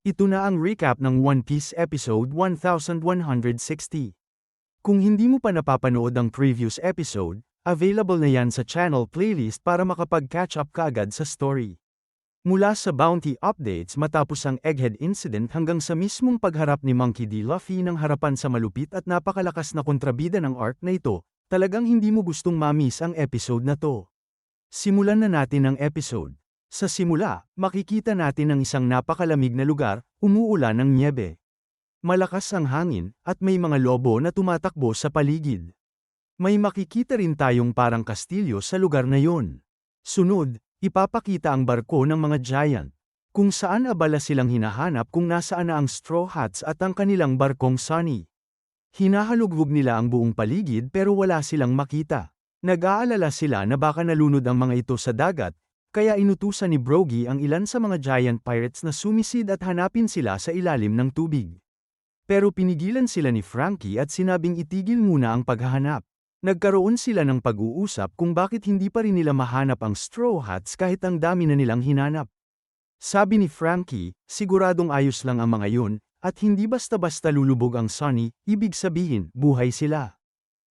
Ito na ang recap ng One Piece episode 1160. Kung hindi mo pa napapanood ang previous episode, available na yan sa channel playlist para makapag-catch up kaagad sa story. Mula sa bounty updates matapos ang Egghead incident hanggang sa mismong pagharap ni Monkey D. Luffy ng harapan sa malupit at napakalakas na kontrabida ng arc na ito, talagang hindi mo gustong ma-miss ang episode na to. Simulan na natin ang episode. Sa simula, makikita natin ang isang napakalamig na lugar, umuulan ng nyebe. Malakas ang hangin, at may mga lobo na tumatakbo sa paligid. May makikita rin tayong parang kastilyo sa lugar na yon. Sunod, ipapakita ang barko ng mga giant, kung saan abala silang hinahanap kung nasaan na ang Straw Hats at ang kanilang barkong Sunny. Hinahalughog nila ang buong paligid pero wala silang makita. Nag-aalala sila na baka nalunod ang mga ito sa dagat, kaya inutusan ni Brogy ang ilan sa mga giant pirates na sumisid at hanapin sila sa ilalim ng tubig. Pero pinigilan sila ni Franky at sinabing itigil muna ang paghahanap. Nagkaroon sila ng pag-uusap kung bakit hindi pa rin nila mahanap ang Straw Hats kahit ang dami na nilang hinanap. Sabi ni Franky, siguradong ayos lang ang mga yun, at hindi basta-basta lulubog ang Sunny, ibig sabihin, buhay sila.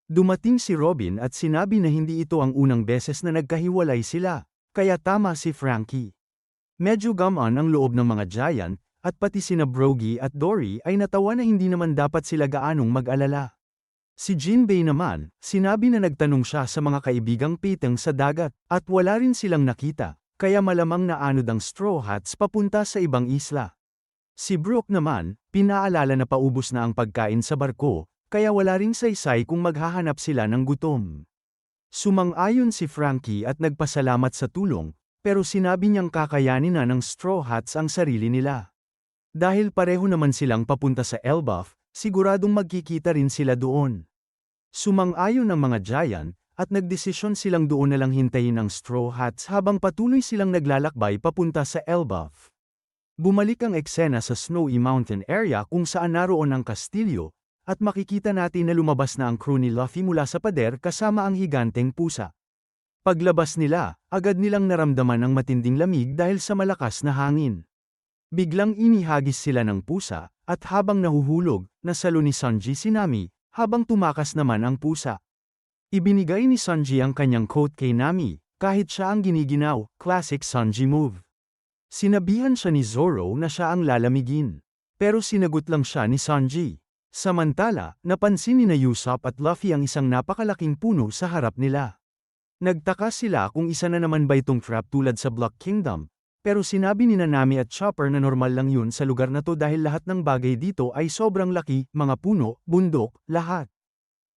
Dumating si Robin at sinabi na hindi ito ang unang beses na nagkahiwalay sila. Kaya tama si Franky. Medyo gamaan ang loob ng mga giant, at pati sina Brogy at Dory ay natawa na hindi naman dapat sila gaanong mag-alala. Si Jinbei naman, sinabi na nagtanong siya sa mga kaibigang piteng sa dagat, at wala rin silang nakita, kaya malamang naanod ang Straw Hats papunta sa ibang isla. Si Brook naman, pinaalala na paubos na ang pagkain sa barko, kaya wala ring saysay kung maghahanap sila ng gutom. Sumang-ayon si Franky at nagpasalamat sa tulong, pero sinabi niyang kakayanin na ng Straw Hats ang sarili nila. Dahil pareho naman silang papunta sa Elbaf, siguradong magkikita rin sila doon. Sumang-ayon ang mga giant, at nagdesisyon silang doon na lang hintayin ang Straw Hats habang patuloy silang naglalakbay papunta sa Elbaf. Bumalik ang eksena sa Snowy Mountain area kung saan naroon ang kastilyo, at makikita natin na lumabas na ang crew ni Luffy mula sa pader kasama ang higanteng pusa. Paglabas nila, agad nilang naramdaman ang matinding lamig dahil sa malakas na hangin. Biglang inihagis sila ng pusa, at habang nahuhulog, nasalo ni Sanji si Nami, habang tumakas naman ang pusa. Ibinigay ni Sanji ang kanyang coat kay Nami, kahit siya ang giniginaw, classic Sanji move. Sinabihan siya ni Zoro na siya ang lalamigin. Pero sinagot lang siya ni Sanji. Samantala, napansin ni Usopp at Luffy ang isang napakalaking puno sa harap nila. Nagtaka sila kung isa na naman ba itong trap tulad sa Block Kingdom, pero sinabi ni Nami at Chopper na normal lang yun sa lugar na to dahil lahat ng bagay dito ay sobrang laki, mga puno, bundok, lahat.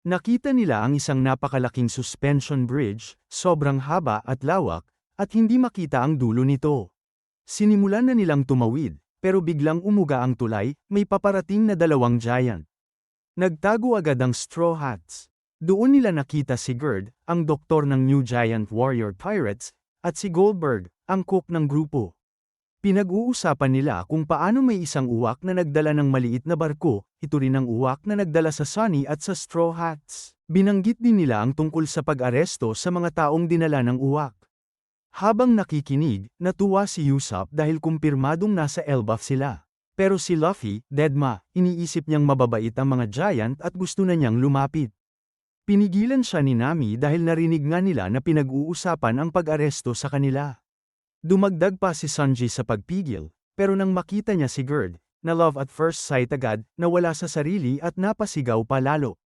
Nakita nila ang isang napakalaking suspension bridge, sobrang haba at lawak, at hindi makita ang dulo nito. Sinimulan na nilang tumawid, pero biglang umuga ang tulay, may paparating na dalawang giant. Nagtago agad ang Straw Hats. Doon nila nakita si Gerd, ang doktor ng New Giant Warrior Pirates, at si Goldberg, ang cook ng grupo. Pinag-uusapan nila kung paano may isang uwak na nagdala ng maliit na barko, ito rin ang uwak na nagdala sa Sunny at sa Straw Hats. Binanggit din nila ang tungkol sa pag-aresto sa mga taong dinala ng uwak. Habang nakikinig, natuwa si Usopp dahil kumpirmadong nasa Elbaf sila. Pero si Luffy, dedma, iniisip niyang mababait ang mga giant at gusto na niyang lumapit. Pinigilan siya ni Nami dahil narinig nga nila na pinag-uusapan ang pag-aresto sa kanila. Dumagdag pa si Sanji sa pagpigil, pero nang makita niya si Gerd, na love at first sight agad, nawala sa sarili at napasigaw pa lalo.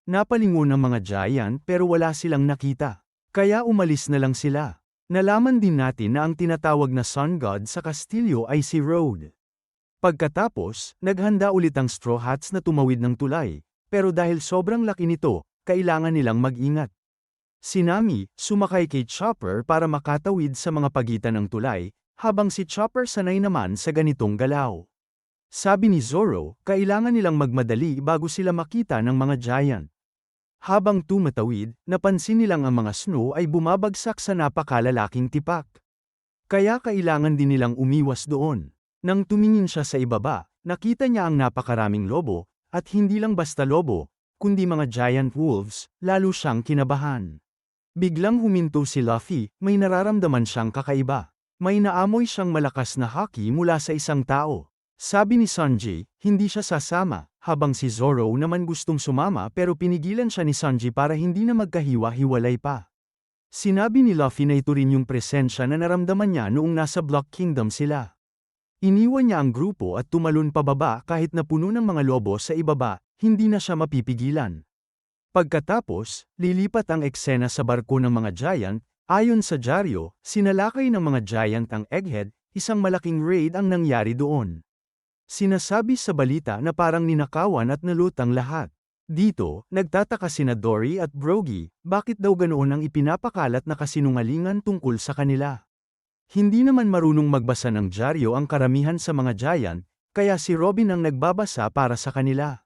Napalingon ang mga giant pero wala silang nakita. Kaya umalis na lang sila. Nalaman din natin na ang tinatawag na Sun God sa kastilyo ay si Road. Pagkatapos, naghanda ulit ang Straw Hats na tumawid ng tulay, pero dahil sobrang laki nito, kailangan nilang mag-ingat. Si Nami, sumakay kay Chopper para makatawid sa mga pagitan ng tulay, habang si Chopper sanay naman sa ganitong galaw. Sabi ni Zoro, kailangan nilang magmadali bago sila makita ng mga giant. Habang tumatawid, napansin nilang ang mga snow ay bumabagsak sa napakalalaking tipak. Kaya kailangan din nilang umiwas doon. Nang tumingin siya sa ibaba, nakita niya ang napakaraming lobo, at hindi lang basta lobo, kundi mga giant wolves, lalo siyang kinabahan. Biglang huminto si Luffy, may nararamdaman siyang kakaiba. May naamoy siyang malakas na haki mula sa isang tao. Sabi ni Sanji, hindi siya sasama, habang si Zoro naman gustong sumama pero pinigilan siya ni Sanji para hindi na magkahiwa-hiwalay pa. Sinabi ni Luffy na ito rin yung presensya na naramdaman niya noong nasa Block Kingdom sila. Iniwan niya ang grupo at tumalon pababa kahit na puno ng mga lobo sa ibaba, hindi na siya mapipigilan. Pagkatapos, lilipat ang eksena sa barko ng mga giant, ayon sa dyaryo, sinalakay ng mga giant ang Egghead, isang malaking raid ang nangyari doon. Sinasabi sa balita na parang ninakawan at nalutang lahat. Dito, nagtataka sina Dory at Brogy, bakit daw ganoon ang ipinapakalat na kasinungalingan tungkol sa kanila. Hindi naman marunong magbasa ng dyaryo ang karamihan sa mga giant, kaya si Robin ang nagbabasa para sa kanila.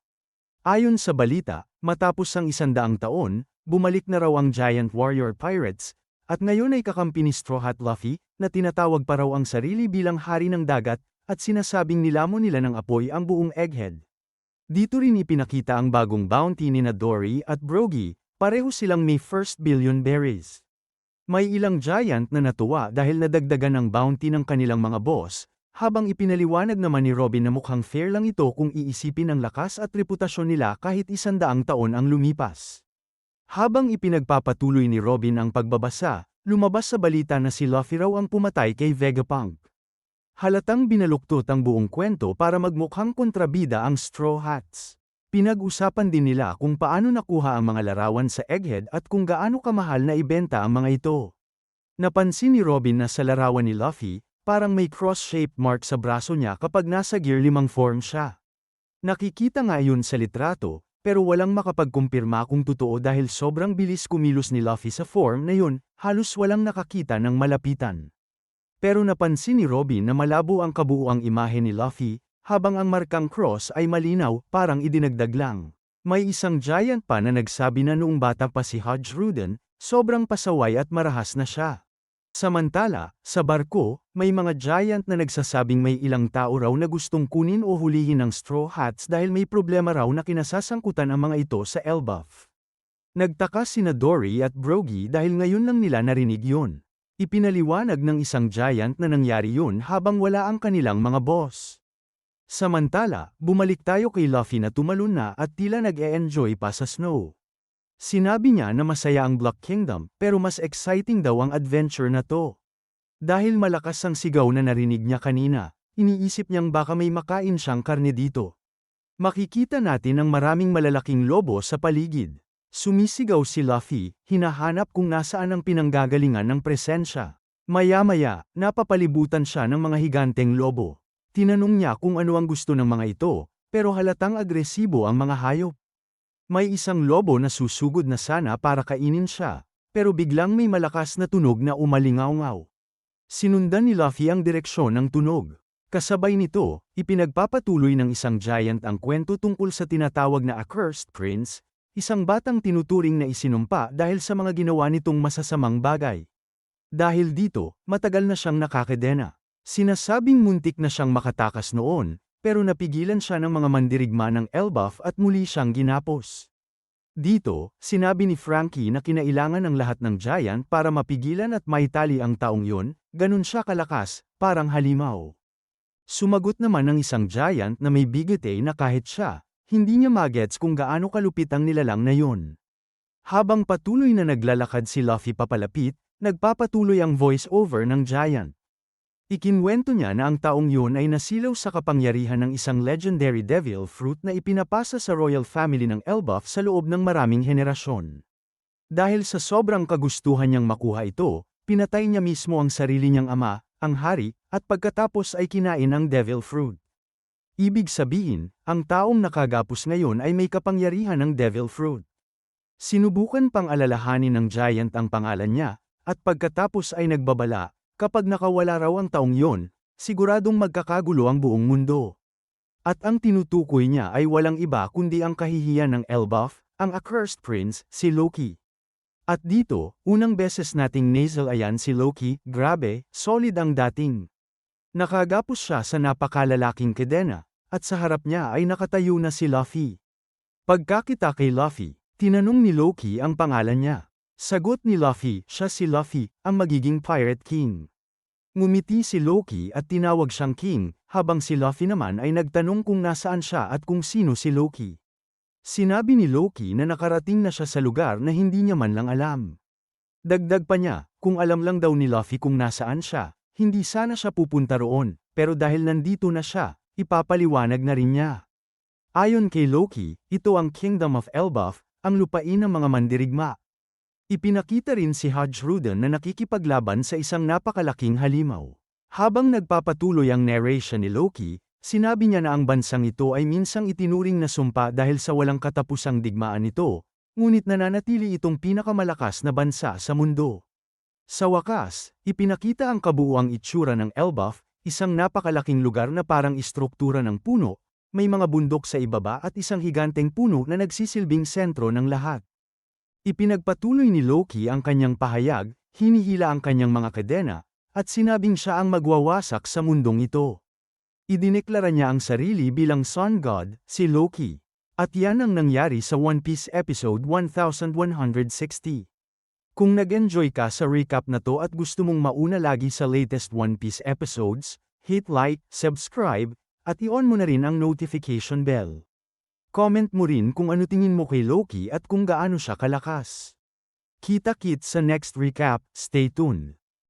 Ayon sa balita, matapos ang 100 taon, bumalik na raw ang Giant Warrior Pirates, at ngayon ay kakampi ni Straw Hat Luffy, na tinatawag pa raw ang sarili bilang hari ng dagat, at sinasabing nilamon nila ng apoy ang buong Egghead. Dito rin ipinakita ang bagong bounty ni Dory at Brogy, pareho silang may first billion berries. May ilang giant na natuwa dahil nadagdagan ang bounty ng kanilang mga boss, habang ipinaliwanag naman ni Robin na mukhang fair lang ito kung iisipin ang lakas at reputasyon nila kahit 100 taon ang lumipas. Habang ipinagpapatuloy ni Robin ang pagbabasa, lumabas sa balita na si Luffy raw ang pumatay kay Vegapunk. Halatang binaluktot ang buong kwento para magmukhang kontrabida ang Straw Hats. Pinag-usapan din nila kung paano nakuha ang mga larawan sa Egghead at kung gaano kamahal na ibenta ang mga ito. Napansin ni Robin na sa larawan ni Luffy, parang may cross-shaped mark sa braso niya kapag nasa Gear 5 form siya. Nakikita nga yun sa litrato, pero walang makapagkumpirma kung totoo dahil sobrang bilis kumilos ni Luffy sa form na yun, halos walang nakakita ng malapitan. Pero napansin ni Robin na malabo ang kabuuang imahe ni Luffy, habang ang markang cross ay malinaw, parang idinagdag lang. May isang giant pa na nagsabi na noong bata pa si Hodge Rudin, sobrang pasaway at marahas na siya. Samantala, sa barko, may mga giant na nagsasabing may ilang tao raw na gustong kunin o hulihin ng Straw Hats dahil may problema raw na kinasasangkutan ang mga ito sa Elbaf. Nagtaka sina Dory at Brogy dahil ngayon lang nila narinig yun. Ipinaliwanag ng isang giant na nangyari yun habang wala ang kanilang mga boss. Samantala, bumalik tayo kay Luffy na tumalon na at tila nag-e-enjoy pa sa snow. Sinabi niya na masaya ang Block Kingdom pero mas exciting daw ang adventure na to. Dahil malakas ang sigaw na narinig niya kanina, iniisip niyang baka may makain siyang karne dito. Makikita natin ang maraming malalaking lobo sa paligid. Sumisigaw si Luffy, hinahanap kung nasaan ang pinanggagalingan ng presensya. Maya-maya, napapalibutan siya ng mga higanteng lobo. Tinanong niya kung ano ang gusto ng mga ito, pero halatang agresibo ang mga hayop. May isang lobo na susugod na sana para kainin siya, pero biglang may malakas na tunog na umalingaw-ngaw. Sinundan ni Luffy ang direksyon ng tunog. Kasabay nito, ipinagpapatuloy ng isang giant ang kwento tungkol sa tinatawag na Accursed Prince, isang batang tinuturing na isinumpa dahil sa mga ginawa nitong masasamang bagay. Dahil dito, matagal na siyang nakakadena. Sinasabing muntik na siyang makatakas noon, pero napigilan siya ng mga mandirigma ng Elbaf at muli siyang ginapos. Dito, sinabi ni Frankie na kinailangan ng lahat ng giant para mapigilan at maitali ang taong yun, ganun siya kalakas, parang halimaw. Sumagot naman ng isang giant na may bigate na kahit siya, hindi niya magets kung gaano kalupit ang nilalang na yun. Habang patuloy na naglalakad si Luffy papalapit, nagpapatuloy ang voice-over ng giant. Ikinwento niya na ang taong yun ay nasilaw sa kapangyarihan ng isang legendary devil fruit na ipinapasa sa royal family ng Elbaf sa loob ng maraming henerasyon. Dahil sa sobrang kagustuhan niyang makuha ito, pinatay niya mismo ang sarili niyang ama, ang hari, at pagkatapos ay kinain ang devil fruit. Ibig sabihin, ang taong nakagapos ngayon ay may kapangyarihan ng devil fruit. Sinubukan pang alalahanin ng giant ang pangalan niya, at pagkatapos ay nagbabala, kapag nakawala raw ang taong yon, siguradong magkakagulo ang buong mundo. At ang tinutukoy niya ay walang iba kundi ang kahihiyan ng Elbaf, ang Accursed Prince, si Loki. At dito, unang beses nating nasal-ayan si Loki, grabe, solid ang dating. Nakagapos siya sa napakalalaking kedena, at sa harap niya ay nakatayo na si Luffy. Pagkakita kay Luffy, tinanong ni Loki ang pangalan niya. Sagot ni Luffy, siya si Luffy, ang magiging Pirate King. Ngumiti si Loki at tinawag siyang King, habang si Luffy naman ay nagtanong kung nasaan siya at kung sino si Loki. Sinabi ni Loki na nakarating na siya sa lugar na hindi niya man lang alam. Dagdag pa niya, kung alam lang daw ni Luffy kung nasaan siya, hindi sana siya pupunta roon, pero dahil nandito na siya, ipapaliwanag na rin niya. Ayon kay Loki, ito ang Kingdom of Elbaf, ang lupain ng mga mandirigma. Ipinakita rin si Hodge Rudin na nakikipaglaban sa isang napakalaking halimaw. Habang nagpapatuloy ang narration ni Loki, sinabi niya na ang bansang ito ay minsang itinuring na sumpa dahil sa walang katapusang digmaan nito, ngunit nananatili itong pinakamalakas na bansa sa mundo. Sa wakas, ipinakita ang kabuuang itsura ng Elbaf, isang napakalaking lugar na parang istruktura ng puno, may mga bundok sa ibaba at isang higanteng puno na nagsisilbing sentro ng lahat. Ipinagpatuloy ni Loki ang kanyang pahayag, hinihila ang kanyang mga kadena, at sinabing siya ang magwawasak sa mundong ito. Idineklara niya ang sarili bilang Sun God, si Loki. At yan ang nangyari sa One Piece episode 1160. Kung nag-enjoy ka sa recap na to at gusto mong mauna lagi sa latest One Piece episodes, hit like, subscribe, at i-on mo na rin ang notification bell. Comment mo rin kung ano tingin mo kay Loki at kung gaano siya kalakas. Kita-kits sa next recap, stay tuned.